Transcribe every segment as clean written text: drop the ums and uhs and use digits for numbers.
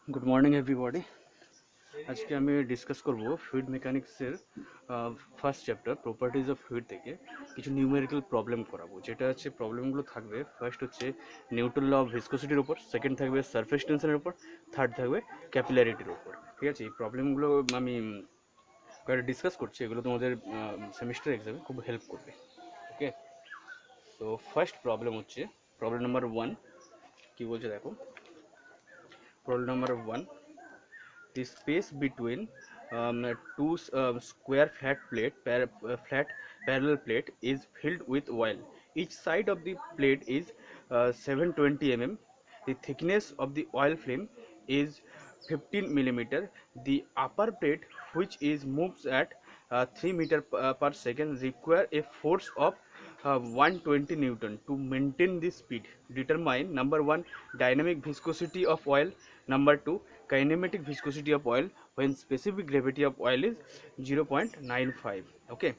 Good morning everybody. आज के আমি ডিসকাস করব ফ্লুইড মেকানিক্সের first chapter properties of fluid থেকে কিছু নিউমেরিক্যাল প্রবলেম করাবো। যেটা হচ্ছে প্রবলেমগুলো থাকবে, ফার্স্ট হচ্ছে নিউটন ল অফ ভিসকোসিটির উপর, সেকেন্ড থাকবে সারফেস টেনশনের উপর, থার্ড থাকবে ক্যাপিলারিটির উপর। ঠিক আছে, এই প্রবলেমগুলো আমি কয়েকটা ডিসকাস করছি, এগুলো তোমাদের সেমিস্টার এক্সামে খুব হেল্প করবে। ওকে, তো ফার্স্ট প্রবলেম হচ্ছে প্রবলেম নাম্বার 1। কি বলছে দেখো, problem number 1, the space between two square flat parallel plate is filled with oil. Each side of the plate is 720 mm. The thickness of the oil film is 15 millimeter. The upper plate, which is moves at 3 meter per second, require a force of 120 newton to maintain the speed. Determine number 1 dynamic viscosity of oil, number 2 kinematic viscosity of oil when specific gravity of oil is 0.95. ওকে,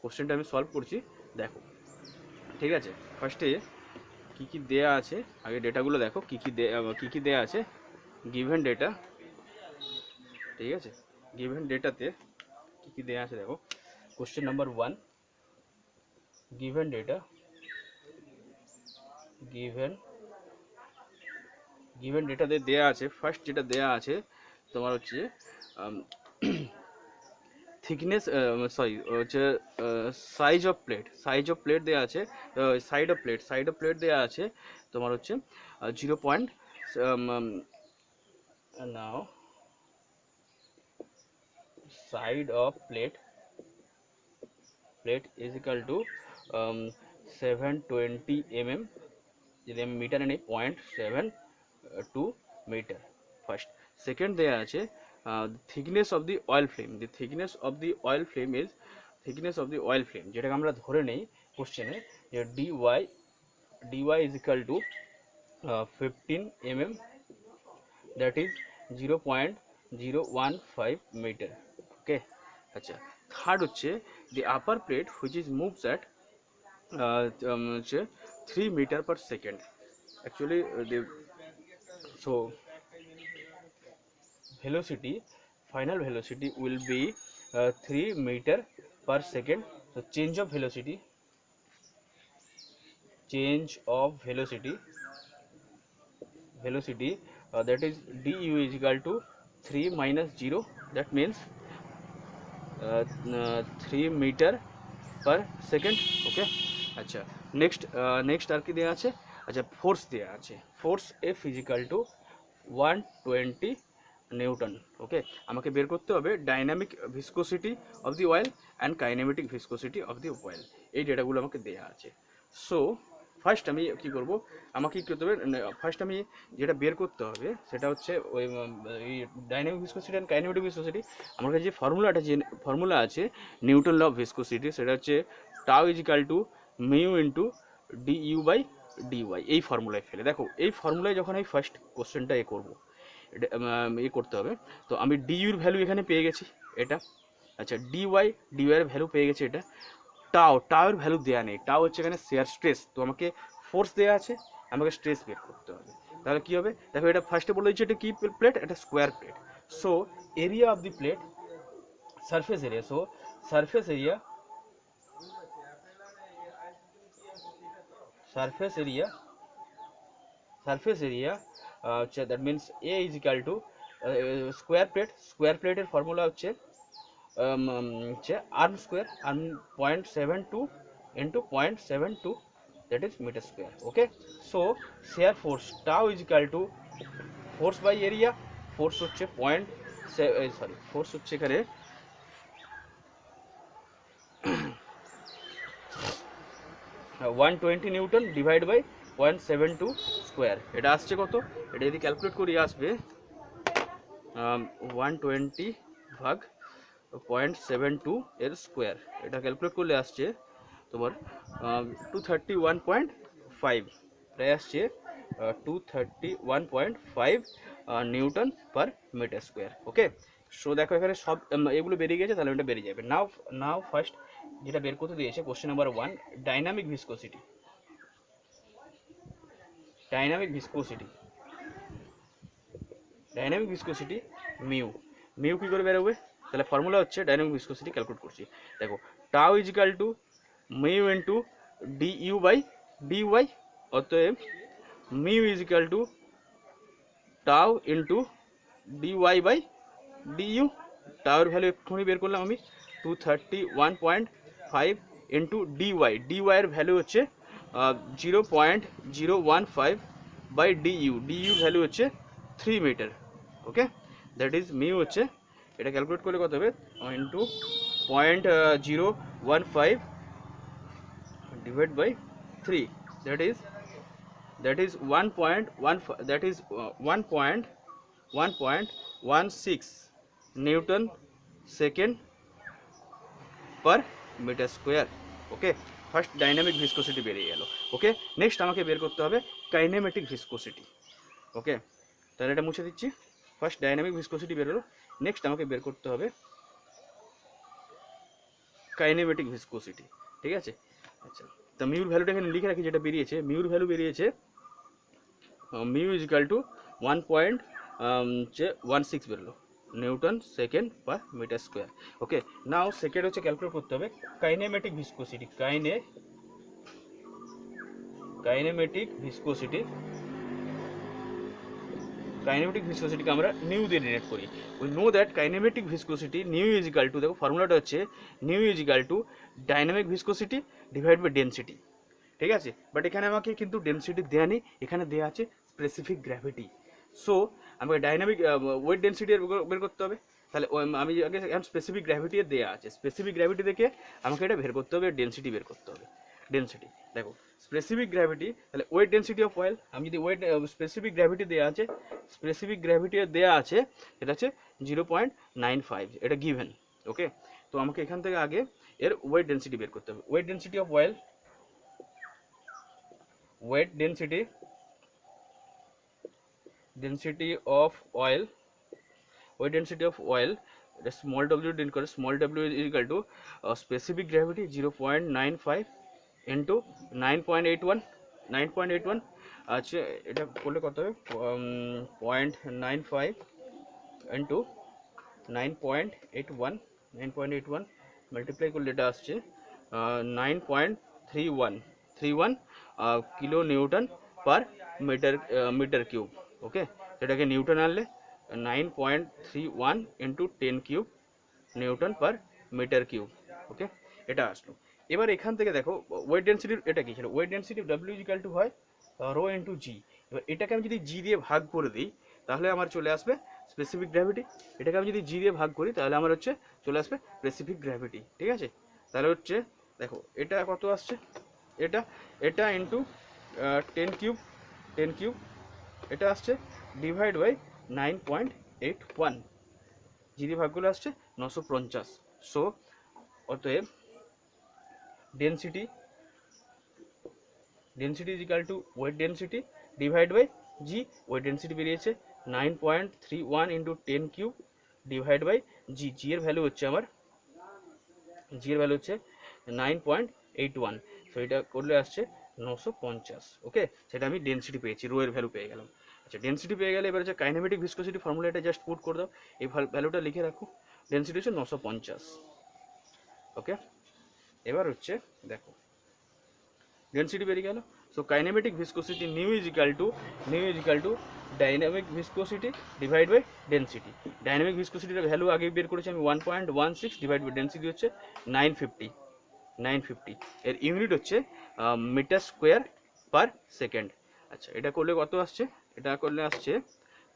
কোশ্চেনটা আমি solve করছি, দেখো। ঠিক আছে, ফার্স্টে কী কী দেয়া আছে, আগে ডেটাগুলো দেখো কী কী দেয়া আছে। গিভেন ডেটা, ঠিক আছে, গিভেন ডেটাতে কী কী দেয়া আছে দেখো। Question number 1, given data, given ডেটাতে দেয়া আছে। ফার্স্ট যেটা দেয়া আছে তোমার হচ্ছে থিকনেস, সরি হচ্ছে সাইজ অফ প্লেট দেওয়া আছে, সাইড অফ প্লেট দেওয়া আছে তোমার হচ্ছে 0. Now side of plate is equal to 720 mm, যদি আমি মিটারে নেই 0.72 মিটার ফার্স্ট। সেকেন্ড দেওয়া আছে thickness of the oil flame. The thickness of the oil flame is যেটাকে আমরা ধরে নেই কোশ্চেনে যে dy is equal to 15 mm, that is 0.015 meter. ওকে, আচ্ছা। থার্ড হচ্ছে the upper plate which is moves at 3 meter per second. Actually so velocity, final velocity will be 3 meter per second. So change of velocity that is du is equal to 3 minus 0, that means 3 meter per second. ওকে, আচ্ছা। Next আর কি দেওয়া আছে, আচ্ছা force দেওয়া আছে, force F is equal to 120 newton. Okay, আমাকে বের করতে হবে dynamic viscosity of the oil and kinematic viscosity of the oil. এই ডেটাগুলো আমাকে দেওয়া আছে। সো ফার্স্ট আমি কী করবো, আমাকে কী করতে হবে, ফার্স্ট আমি যেটা বের করতে হবে সেটা হচ্ছে ওই dynamic viscosity and kinematic viscosity. আমার কাছে যে ফর্মুলা আছে নিউটন ল অফ ভিসকোসিটি, সেটা হচ্ছে tau is equal to mu into du by dy. এই ফর্মুলায় ফেলে দেখো, এই ফর্মুলায় যখন আমি ফার্স্ট কোশ্চেনটা করবো করতে হবে, তো আমি ডিইউর ভ্যালু এখানে পেয়ে গেছি এটা, আচ্ছা ডিওয়াইয়ের ভ্যালু পেয়ে গেছি এটা। টাওয়ের ভ্যালু দেওয়া নেই, টাও হচ্ছে এখানে শেয়ার স্ট্রেস, তো আমাকে ফোর্স দেওয়া আছে, আমাকে স্ট্রেস বের করতে হবে। তাহলে কী হবে দেখো, এটা ফার্স্টে বলে দিচ্ছি এটা কি প্লেট, এটা square plate. So area of the plate, surface area, so surface area that means A is equal to square প্লেটের ফর্মুলা হচ্ছে arm square, arm 0.72 into 0.72, that is meter square. Okay, so shear force tau is equal to force by area, force হচ্ছে force হচ্ছে এখানে 120 Newton divide by 0.72 square. এটা আসছে কত, এটা যদি ক্যালকুলেট করি আসবে 120 ভাগ 0.72 এর স্কোয়ার। এটা ক্যালকুলেট করলে আসছে তোমার 231.5, প্রায় আসছে 231.5 নিউটন পার মিটার স্কোয়ার। ওকে, সো দেখো এখানে সব এগুলো বেরিয়ে গেছে, তাহলে এটা বেরিয়ে যাবে। নাও ফার্স্ট যেটা বের করতে দিয়েছে question number 1, dynamic viscosity dynamic viscosity mu, mu কী করে বেরোবে, তাহলে ফর্মুলা হচ্ছে ডাইনামিক ভিসকোসিটি ক্যালকুলেট করছি, দেখো tau is equal to mu into du by dy, অতএব mu is equal to tau into dy by du. টাউয়ের ভ্যালু এক্ষুনি বের করলাম আমি 231.5 ইন্টু ডিওয়াই, ডিওয়াইয়ের ভ্যালু হচ্ছে 0.015 বাই ডিইউ, ডিইউ ভ্যালু হচ্ছে 3 মিটার। ওকে, দ্যাট ইজ মিউ হচ্ছে, এটা ক্যালকুলেট করলে কত হবে, into 0.015 divide by 3, that is 1.1, that is 1.16 newton second per metre square. Okay, first dynamic viscosity বেরিয়ে গেল। ওকে, নেক্সট আমাকে বের করতে হবে কাইনেমেটিক ভিসকোসিটি। ওকে, তাহলে এটা মুছে দিচ্ছি, ফার্স্ট ডাইনামিক ভিসকোসিটি বেরোলো, নেক্সট আমাকে বের করতে হবে কাইনেমেটিক ভিসকোসিটি। ঠিক আছে, আচ্ছা, তো মিউর ভ্যালুটা এখানে লিখে রাখি, যেটা বেরিয়েছে মিউর ভ্যালু বেরিয়েছে মিউ ইজ ইকাল টু 1.16 বেরোলো newton second per metre square. Okay, now second হচ্ছে ক্যালকুলেট করতে হবে kinematic viscosity, kinematic viscosity, kinematic ভিসকোসিটিকে আমরা নিউ দিয়ে ডিনোট করি। We know that kinematic viscosity nu is equal to, দেখো ফর্মুলাটা হচ্ছে nu is equal to dynamic viscosity divide by density. ঠিক আছে, বাট এখানে আমাকে কিন্তু ডেনসিটি দেওয়া নেই, এখানে দেওয়া আছে স্পেসিফিক গ্র্যাভিটি। সো আমাকে ডাইনামিক ওয়েট ডেনসিটি বের করতে হবে, তাহলে আমি আগে এখন স্পেসিফিক গ্র্যাভিটি দেওয়া আছে, স্পেসিফিক গ্র্যাভিটি দেখে আমাকে এটা বের করতে হবে, ডেনসিটি বের করতে হবে। ডেনসিটি দেখো স্পেসিফিক গ্র্যাভিটি, তাহলে ওয়েট ডেনসিটি অফ অয়েল, আমি যদি ওয়েট স্পেসিফিক গ্র্যাভিটি দেওয়া আছে, স্পেসিফিক গ্র্যাভিটি দেওয়া আছে এটা হচ্ছে 0.95, এটা গিভেন। ওকে, তো আমাকে এখান থেকে আগে এর ওয়েট ডেনসিটি বের করতে হবে। Weight density of oil, weight density of oil, weight density of oil, the small w denote করে, small w is equal to specific gravity 0.95 into 9.81, আচ্ছা এটা করলে কত হবে 0.95 into 9.81 মাল্টিপ্লাই করলে এটা আসছে 9.31 kilo newton per metre cube. Okay, সেটাকে নিউটন আনলে 9.31 into 10 cube newton per metre cube. Okay, এটা আসলো। এবার এখান থেকে দেখো ওয়েট ডেনসিটির এটা কি ছিল, ওয়েট ডেনসিটি ডাব্লিউ ইকুয়াল টু হয় রো ইন্টু জি। এবার এটাকে আমি যদি জি দিয়ে ভাগ করে দিই তাহলে আমার চলে আসবে স্পেসিফিক গ্র্যাভিটি, এটাকে আমি যদি জি দিয়ে ভাগ করি তাহলে আমার হচ্ছে চলে আসবে স্পেসিফিক গ্র্যাভিটি। ঠিক আছে, তাহলে হচ্ছে দেখো এটা কত আসছে, এটা ইন্টু 10 কিউব এটা আসছে ডিভাইড বাই 9.81, জি দিয়ে ভাগগুলো আসছে 950। সো অতএব density is equal to weight density divide by g, weight density বেরিয়েছে 9.31 into 10 cube divide by g, g এর ভ্যালু হচ্ছে আমার 9.81, সো এটা করলে আসছে 950। ওকে, সেটা আমি ডেনসিটি পেয়েছি, রো এর ভ্যালু পেয়ে গেলাম। আচ্ছা, ডেনসিটি পেয়ে গেলে এবার হচ্ছে কাইনেমেটিক ভিসকোসিটি ফর্মুলাটা জাস্ট পুট করে দাও, এই ভ্যালুটা লিখে রাখো, ডেনসিটি হচ্ছে 950। ওকে, এবার হচ্ছে দেখো ডেনসিটি বেরিয়ে গেল। So kinematic viscosity nu is equal to dynamic viscosity divide by density. Dynamic ভিসকোসিটির ভ্যালু আগে বের করেছি আমি 1.16 ডিভাইড বাই ডেনসিটি হচ্ছে 950, এর ইউনিট হচ্ছে মিটার স্কোয়ার পার সেকেন্ড। আচ্ছা, এটা করলে কত আসছে, এটা করলে আসছে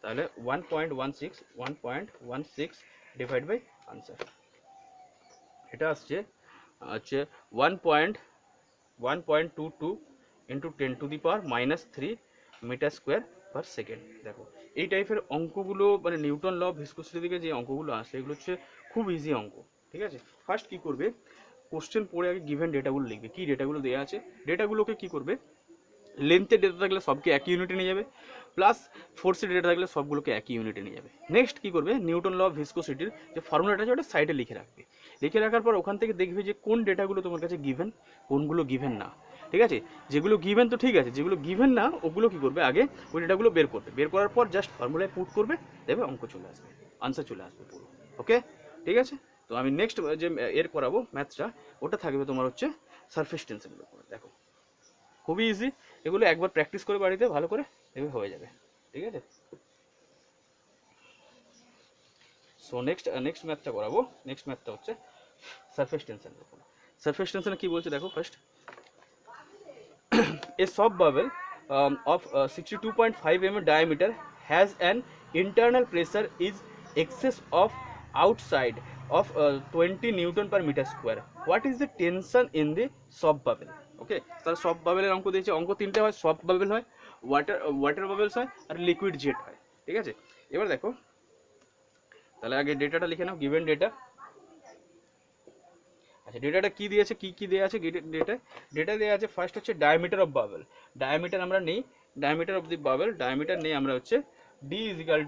তাহলে 1.16 ডিভাইড বাই আনসার, এটা আসছে 1.22 into 10 to the power -3 metre square per second. দেখো এই টাইপের অঙ্কগুলো মানে নিউটন ল ভিসকোসিটি থেকে যে অঙ্কগুলো আসে এগুলো হচ্ছে খুব ইজি অঙ্ক। ঠিক আছে, ফার্স্ট কী করবে, কোশ্চেন পড়ে আগে গিভেন ডেটাগুলো লিখবে, কী ডেটাগুলো দেওয়া আছে, ডেটাগুলোকে কী করবে, লেন্থের ডেটা থাকলে সবকে একই ইউনিটে নিয়ে যাবে, প্লাস ফোর্সের ডেটা থাকলে সবগুলোকে একই ইউনিটে নিয়ে যাবে। নেক্সট কী করবে, নিউটন ল অফ ভিসকোসিটির যে ফর্মুলাটা আছে ওটা সাইডে লিখে রাখবে, লিখে রাখার পর ওখান থেকে দেখবে যে কোন ডেটাগুলো তোমার কাছে গিভেন, কোনগুলো গিভেন না। ঠিক আছে, যেগুলো গিভেন তো ঠিক আছে, যেগুলো গিভেন না ওগুলো কী করবে, আগে ওই ডেটাগুলো বের করবে, বের করার পর জাস্ট ফর্মুলায় পুট করবে, দেখবে অঙ্ক চলে আসবে, আনসার চলে আসবে পুরো। ওকে, ঠিক আছে। তো আমি নেক্সট যে এর করাবো ম্যাথসটা, ওটা থাকবে তোমার হচ্ছে সারফেস টেনশনের উপর। দেখো খুবই ইজি, এগুলো একবার প্র্যাকটিস করে বাড়িতে ভালো করে দেখবে হয়ে যাবে, ঠিক আছে। সো নেক্সট ম্যাথটা করাবো, নেক্সট ম্যাথটা হচ্ছে সারফেস টেনশনের উপর। সারফেস টেনশনে কী বলছে দেখো, first a soft bubble of 62.5 mm diameter has an internal pressure is excess of outside of 20 Newton per meter square. What is the tension in the soft bubble? ওকে, তাহলে soft বাবেলের অঙ্ক দিয়েছে, অঙ্ক তিনটে হয়, সফট বাবেল হয়, water bubbles হয়, আর liquid jet হয়, ঠিক আছে। এবার দেখো তাহলে আগে ডেটাটা লিখে নাও, গিভেন ডেটা। আচ্ছা, ডেটাটা কি দিয়েছে, কি দেওয়া আছে ডেটা দেওয়া আছে, ফার্স্ট হচ্ছে ডায়ামিটার অফ বাবেল। ডায়ামিটার আমরা নেই, diameter of the bubble, diameter নেই আমরা হচ্ছে d is equal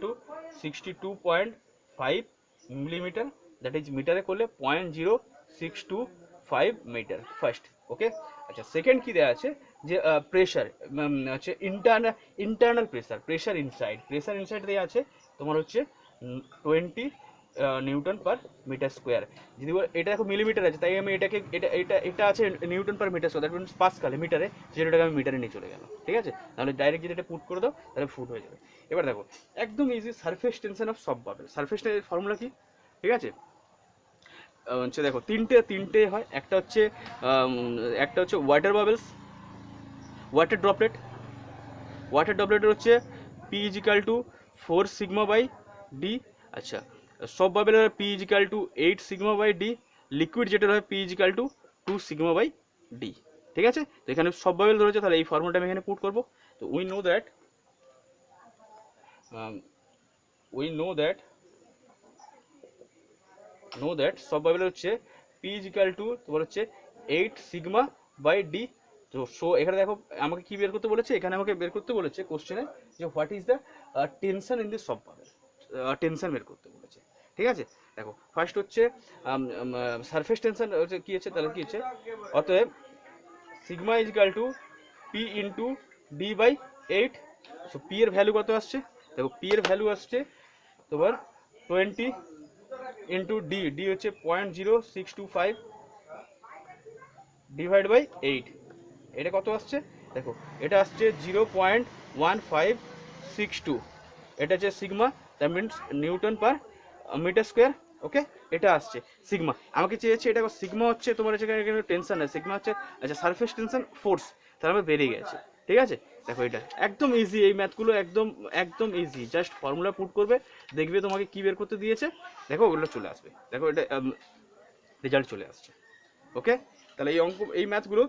to 62.5 millimetre, that is মিটারে করলে 0.0625 মিটার ফার্স্ট। ওকে, আচ্ছা সেকেন্ড কি দেওয়া আছে যে প্রেশার হচ্ছে ইন্টারনাল প্রেশার ইনসাইড দেওয়া আছে তোমার হচ্ছে 20 নিউটন পার মিটার স্কোয়ার। যদি এটা দেখো মিলিমিটার আছে, তাই আমি এটাকে এটা আছে newton per metre square, that means পাস্কালে মিটারে, যেটাকে আমি মিটারে নিয়ে চলে গেল, ঠিক আছে। তাহলে ডাইরেক্ট যদি এটা পুট করে দাও তাহলে ফুট হয়ে যাবে। এবার দেখো একদম easy, surface tension of soap bubble. Surface টেনশনের ফর্মুলা কি, ঠিক আছে, হচ্ছে দেখো তিনটে হয়, একটা হচ্ছে ওয়াটার বাবেলস, ওয়াটার ড্রপলেটের হচ্ছে p is equal to 4 sigma by d. আচ্ছা, সব বাবেলের হয় p is equal to 8 sigma by d, liquid যেটার হয় p is equal to 2 sigma by d, ঠিক আছে। তো এখানে সব বাবেল ধরেছে, তাহলে এই ফর্মুলাটা আমি এখানে পুট করবো। তো উই নো দ্যাট সব বাবেলের হচ্ছে পি ইজ ইকাল টু তোমার হচ্ছে 8 সিগমা বাই ডি। তো সো এখানে দেখো আমাকে কি বের করতে বলেছে, এখানে আমাকে বের করতে বলেছে কোশ্চেনে যে what is the tension in the সব বাবেল, টেনশন বের করতে বলেছে, ঠিক আছে। দেখো ফার্স্ট হচ্ছে সারফেস টেনশন হচ্ছে কি হচ্ছে, তাহলে কি হচ্ছে, অতএব sigma is equal to p into d by 8। So p এর ভ্যালু কত আসছে, দেখো পি এর ভ্যালু আসছে তোমার 20 ইন্টু ডি হচ্ছে 0.0625 ডিভাইড বাই 8, এটা কত আসছে দেখো, এটা আসছে 0.1562, এটা হচ্ছে sigma, that means newton per metre square. Okay, এটা আসছে সিগমা, আমাকে চেয়েছে এটা সিগমা হচ্ছে তোমার হচ্ছে এখানে টেনশন না, সিগমা হচ্ছে আচ্ছা সারফেস টেনশন ফোর্স, তাহলে আমার বেরিয়ে গেছে, ঠিক আছে। দেখো এটা একদম ইজি, এই ম্যাথগুলো একদম ইজি, জাস্ট ফর্মুলা পুট করবে, দেখবে তোমাকে কি বের করতে দিয়েছে, দেখো ওগুলো চলে আসবে, দেখো এটা রেজাল্ট চলে আসছে। ওকে, তাহলে এই ম্যাথগুলো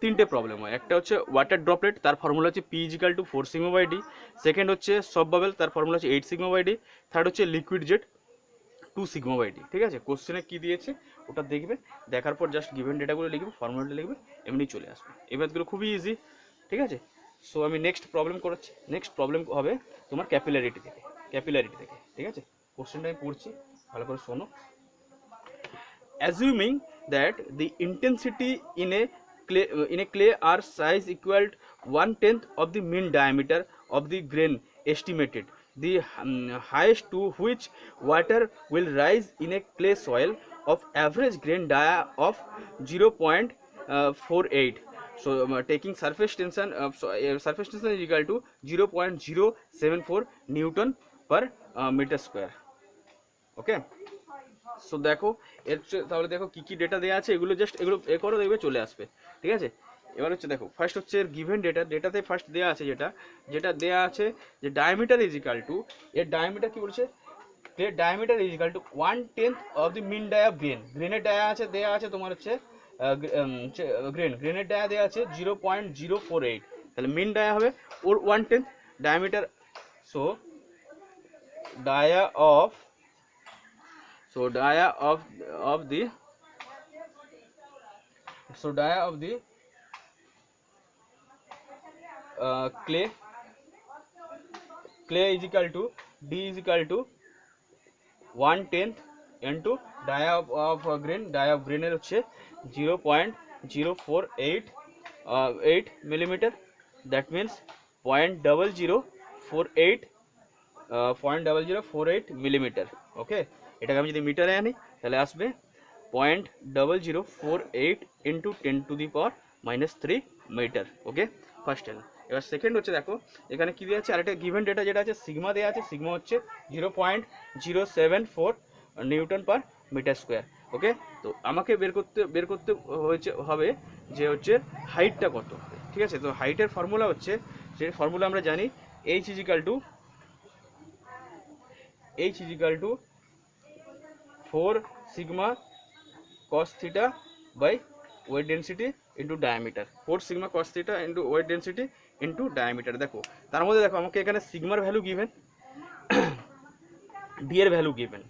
তিনটে প্রবলেম হয়, একটা হচ্ছে ওয়াটার ড্রপলেট, তার ফর্মুলা হচ্ছে p is equal to 4 sigma by d, second হচ্ছে সব বাবেল, তার ফর্মুলা হচ্ছে 8 সিগমা বাই ডি, থার্ড হচ্ছে liquid jet 2 sigma by d, ঠিক আছে। কোশ্চেনে কি দিয়েছে ওটা দেখবে, দেখার পর জাস্ট গিভেন ডেটাগুলো লিখবে, ফর্মুলাটা লিখবে, এমনি চলে আসবে। এই ম্যাথগুলো খুবই ইজি, ঠিক আছে। সো আমি নেক্সট প্রবলেম করাচ্ছি, নেক্সট প্রবলেম হবে তোমার ক্যাপিলারিটি থেকে, ঠিক আছে। কোশ্চেনটা আমি পড়ছি, ভালো করে শোনো। Assuming that the intensity in a clay are size equal to 1/10 of the mean diameter of the grain estimated, the highest to which water will rise in a clay soil of average grain dia of 0.48. So taking surface tension is equal to 0.074 Newton per meter square. Okay. So দেখো তাহলে দেখো কি data দেওয়া আছে, এগুলো just এগুলো করো, দেখবে চলে আসবে, ঠিক আছে। এবার হচ্ছে দেখো ফার্স্ট হচ্ছে গিভেন ডেটাতে ফার্স্ট দেওয়া আছে যেটা দেওয়া আছে যে ডায়ামিটার ইজ ইকাল টু, এর ডায়ামিটার কি বলছে, diameter is equal to 1/10 of the mean dia of গ্রেনের ডায়া আছে দেওয়া আছে তোমার হচ্ছে গ্রেনের ডায়া দেওয়া আছে 0.048, তাহলে মিন ডায়া হবে ওর 1/10 diameter. So dia of the clay is equal to D is equal to 1/10 into dia of grain এর হচ্ছে 0.074 0.048 millimeter, that means 0.0048 0.0048 millimetre. Okay, এটাকে আমি যদি মিটারে আনি তাহলে আসবে 0.0048 into 10⁻³ metre. Okay, first L. এবার সেকেন্ড হচ্ছে, দেখো এখানে কি দেওয়া আছে, আরেকটা গিভেন ডেটা যেটা আছে সিগমা দেওয়া আছে। সিগমা হচ্ছে 0.074 নিউটন পার মিটার স্কোয়ার। ওকে, তো আমাকে বের করতে হবে যে হচ্ছে হাইটটা কত। ঠিক আছে, তো হাইটের ফর্মুলা হচ্ছে, যে ফর্মুলা আমরা জানি, H is equal to 4 sigma cos theta by weight density into diameter, 4 sigma cos theta into weight density into diameter। দেখো তার মধ্যে দেখো আমাকে এখানে সিগমার ভ্যালু গিভেন, ডি এর value given,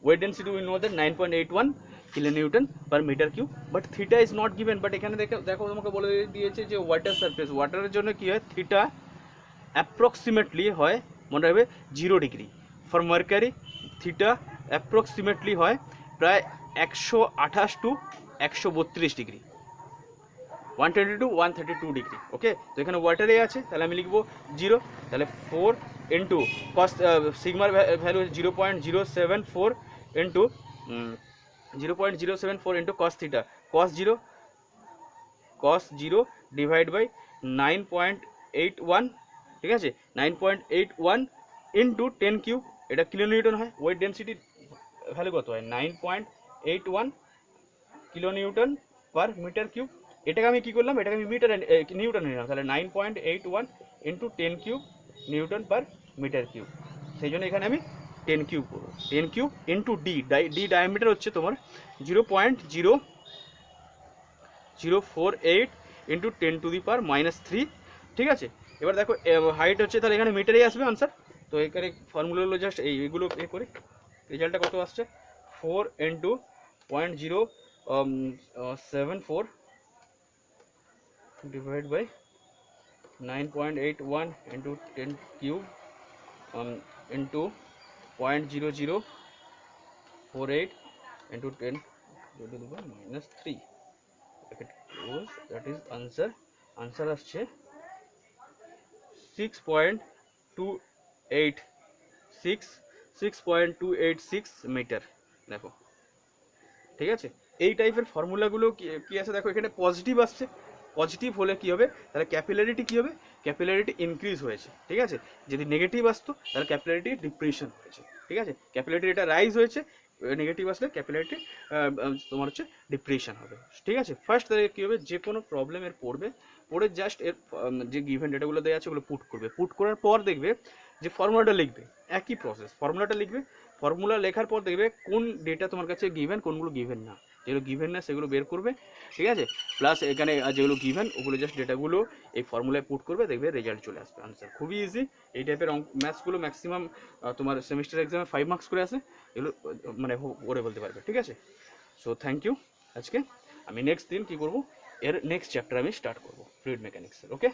weight density we know that 9.81 kilonewton per meter cube, but theta is not given। but এখানে দেখো তোমাকে বলে দিয়েছে যে ওয়াটার সারফেস, ওয়াটারের জন্য কি হয়, থিটা অ্যাপ্রক্সিমেটলি হয়, মনে রাখবে 0 degree. For mercury theta approximately হয় প্রায় 128 টু 132 ডিগ্রি, 120 টু 132 ডিগ্রি। ওকে, তো এখানে ওয়াটারে আছে, তাহলে আমি লিখবো 0, তাহলে 4 ইন্টু কস সিগমার value 0.074 into 0.074 into cos theta, cos 0 divide by 9.81। ঠিক আছে, 9.81 ইন্টু 10 কিউব, এটা কিলোনিউটন হয়। ওয়েট ডেন্সিটি ভ্যালু কত হয়, 9.81 কিলোনিউটন পার মিটার কিউব। এটাকে আমি কী করলাম, এটাকে আমি নিউটন নিলাম, তাহলে 9.81 into 10 cube newton per metre cube. সেই জন্য এখানে আমি 10 কিউব করবো, 10 কিউব ইন্টু ডি ডায়ামিটার হচ্ছে তোমার 0.0048 ইন্টু 10⁻³ ঠিক আছে। এবার দেখো হাইট হচ্ছে, তাহলে এখানে মিটারেই আসবে আনসার। তো এখানে ফর্মুলাগুলো জাস্ট এইগুলো করে রেজাল্টটা কত আসছে, 4 into 0.074 divide by 9.81 into 10 cube into 0.0048 into 10⁻³ that is answer আসছে 6.286 মিটার। দেখো ঠিক আছে, এই টাইপের ফর্মুলাগুলো কি আছে, দেখো এখানে পজিটিভ আসছে, পজিটিভ হলে কি হবে, তাহলে ক্যাপিলারিটি কি হবে, ক্যাপিলারিটি ইনক্রিজ হয়েছে। ঠিক আছে, যদি নেগেটিভ আসতো তাহলে ক্যাপিলারিটি ডিপ্রেশন হয়েছে। ঠিক আছে, ক্যাপিলারিটি এটা রাইজ হয়েছে, নেগেটিভ আসলে ক্যাপিলারিটি তোমার হচ্ছে ডিপ্রেশন হবে। ঠিক আছে, ফার্স্ট তাহলে কী হবে, যে কোনো প্রবলেমের পড়ে জাস্ট এর যে গিভেন ডেটাগুলো দেওয়া আছে ওগুলো পুট করার পর দেখবে যে ফর্মুলাটা লিখবে, একই প্রসেস, ফর্মুলাটা লিখবে, ফর্মুলা লেখার পর দেখবে কোন ডেটা তোমার কাছে গিভেন, কোনগুলো গিভেন না, যেগুলো গিভেন না সেগুলো বের করবে। ঠিক আছে, প্লাস এখানে যেগুলো গিভেন ওগুলো জাস্ট ডেটাগুলো এই ফর্মুলায় পুট করবে, দেখবে রেজাল্ট চলে আসবে, আনসার। খুবই ইজি এই টাইপের ম্যাথসগুলো, ম্যাক্সিমাম তোমার সেমিস্টার এক্সামে 5 মার্কস করে আসে, এগুলো মানে করে বলতে পারবে। ঠিক আছে, সো থ্যাংক ইউ। আজকে আমি নেক্সট দিন কী করবো, এর নেক্সট চ্যাপ্টার আমি স্টার্ট করবো ফ্লুইড মেকানিক্সের। ওকে।